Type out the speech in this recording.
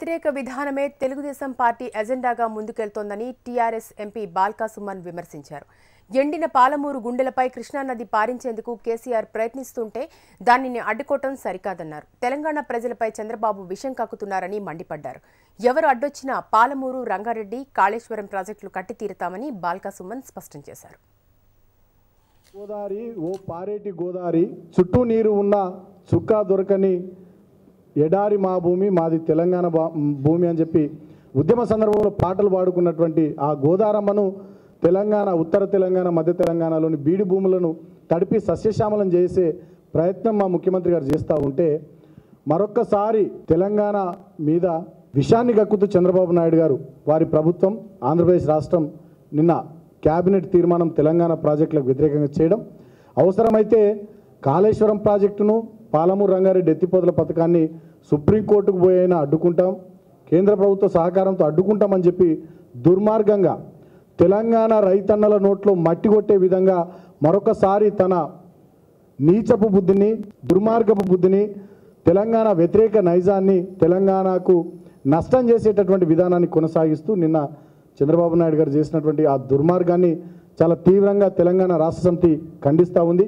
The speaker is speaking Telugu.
వ్యతిరేక విధానమే తెలుగుదేశం పార్టీ ఎజెండాగా ముందుకెళ్తోందని టీఆర్ఎస్ ఎంపీ బాల్కా సుమన్ విమర్శించారు. ఎండిన పాలమూరు గుండెలపై కృష్ణానది పారించేందుకు కేసీఆర్ ప్రయత్నిస్తుంటే దానిని అడ్డుకోవటం సరికాదన్నారు. తెలంగాణ ప్రజలపై చంద్రబాబు విషం కక్కుతున్నారని మండిపడ్డారు. ఎవరు అడ్డొచ్చినా పాలమూరు, రంగారెడ్డి, కాళేశ్వరం ప్రాజెక్టులు కట్టితీరుతామని బాల్కా సుమన్ స్పష్టం చేశారు. గోదావరి ఓ పారేటి గోదావరి, చుట్టూ నీరు ఉన్న చుక్కా దొరకని ఎడారి మా భూమి, మాది తెలంగాణ భూమి అని చెప్పి ఉద్యమ సందర్భంలో పాటలు పాడుకున్నటువంటి ఆ గోదారమ్మను తెలంగాణ, ఉత్తర తెలంగాణ, మధ్య తెలంగాణలోని బీడి భూములను తడిపి సస్యశ్యామలం చేసే ప్రయత్నం మా ముఖ్యమంత్రి గారు చేస్తూ ఉంటే మరొక్కసారి తెలంగాణ మీద విషాన్ని కక్కుతూ చంద్రబాబు నాయుడు గారు, వారి ప్రభుత్వం, ఆంధ్రప్రదేశ్ రాష్ట్రం నిన్న క్యాబినెట్ తీర్మానం తెలంగాణ ప్రాజెక్టులకు వ్యతిరేకంగా చేయడం, అవసరమైతే కాళేశ్వరం ప్రాజెక్టును, పాలమూరు రంగారెడ్డి ఎత్తిపోతల పథకాన్ని సుప్రీంకోర్టుకు పోయైనా అడ్డుకుంటాం, కేంద్ర ప్రభుత్వ సహకారంతో అడ్డుకుంటామని చెప్పి దుర్మార్గంగా తెలంగాణ రైతన్నల నోట్లో మట్టి కొట్టే విధంగా మరొకసారి తన నీచపు బుద్ధిని, దుర్మార్గపు బుద్ధిని, తెలంగాణ వ్యతిరేక నైజాన్ని, తెలంగాణకు నష్టం చేసేటటువంటి విధానాన్ని కొనసాగిస్తూ నిన్న చంద్రబాబు నాయుడు గారు చేసినటువంటి ఆ దుర్మార్గాన్ని చాలా తీవ్రంగా తెలంగాణ రాష్ట్ర సమితి ఖండిస్తూ ఉంది.